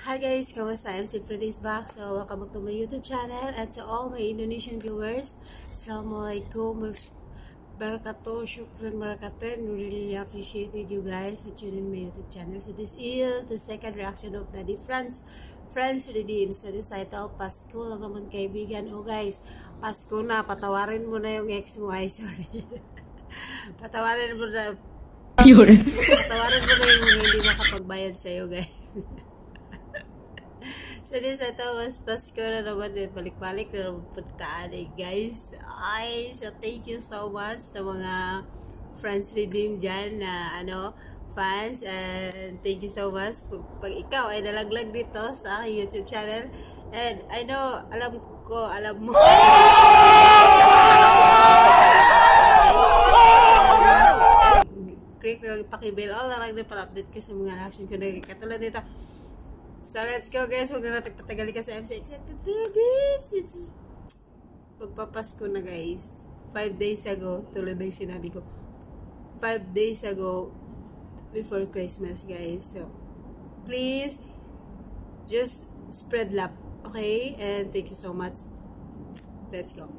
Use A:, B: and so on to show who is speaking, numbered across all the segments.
A: Hi guys, kamusta? I'm si Pretty's back. So, welcome back to my YouTube channel and to all my Indonesian viewers. Assalamualaikum barakatuh, syukran barakatuh. Really appreciated you guys for tuning in my YouTube channel. So, this is the second reaction of Bloody Friends Redeemed. So, this title, Pasko lang naman kaibigan. Oh guys, Pasko na, patawarin mo na yung ex mo. Ay, sorry. Patawarin mo na. Patawarin mo na yung hindi makapagbayad sa'yo guys. So this ito was Pasko na naman din. Balik-balik na naman puntaan guys. Ay, so thank you so much sa mga friends redeem dyan na fans. And thank you so much pag ikaw ay nalaglag dito sa YouTube channel. And I know, alam mo. Click na lang pakibell. All na lang din para update ka sa mga reaction ko na katulad nito. So, let's go guys. Huwag na natin patagali ka sa MC. Excited this. It's magpapasko na guys. 5 days ago, tulad ng sinabi ko. 5 days ago, before Christmas guys. So, please, just spread love. Okay? And thank you so much. Let's go.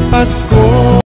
B: Pasko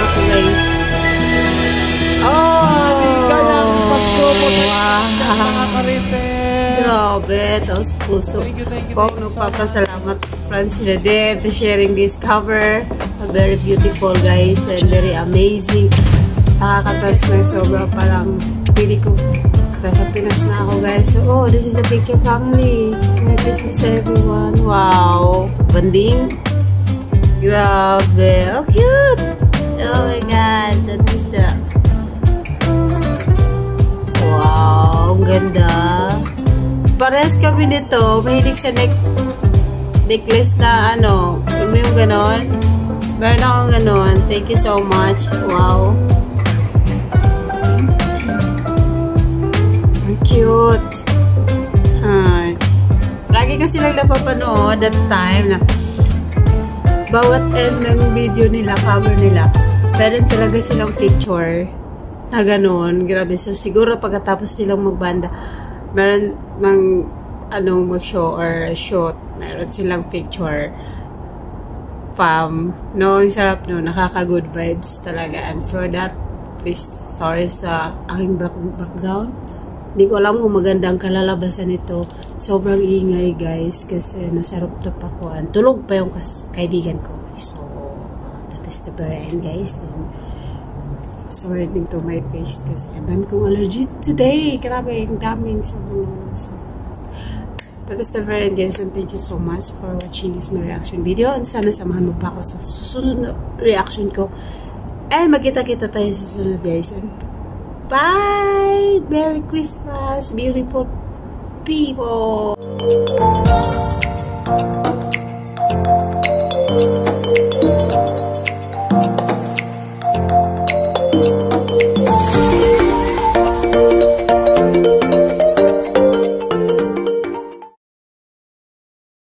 A: ko, guys. Oh!
B: Pasko po
A: wow!
B: mga Marites.
A: Grabe, tapos puso. Po, nagpapasalamat Franz Redev to sharing this cover. Very beautiful, guys, and very amazing. Nakaka-touch na sobrang parang pili ko. Nasa Pinas na ako, guys. So, oh, this is the picture family. Merry Christmas to everyone. Wow! Banding. Grabe. Oh, cute! Oh my God. That is the... Wow! Ang ganda. Parehas kami nito. Mahilig sa necklace na ano. Alam mo yung ganon? Meron akong ganon. Thank you so much. Wow! Ang cute. Hi. Lagi kasi lang napapanood that time na bawat end ng video nila, cover nila, meron talaga silang picture na gano'n. Grabe. So, siguro pagkatapos nilang magbanda, meron mag-show or shoot, meron silang picture. No, ang sarap no. Nakaka-good vibes talaga. And for that, please, sorry sa aking background. Hindi ko alam kung maganda ang kalalabasan nito. Sobrang ingay, guys, kasi nasa rooftop ako. Tulog pa yung kaibigan ko. So, that is the very end, guys. And sorry din to my face kasi ang dami kong allergy today. Grabe, ang daming sobrang. That is the very end, guys. And thank you so much for watching this my reaction video. And sana samahan mo pa ako sa susunod na reaction ko. And magkita-kita tayo sa susunod, guys. And bye! Merry Christmas, beautiful people!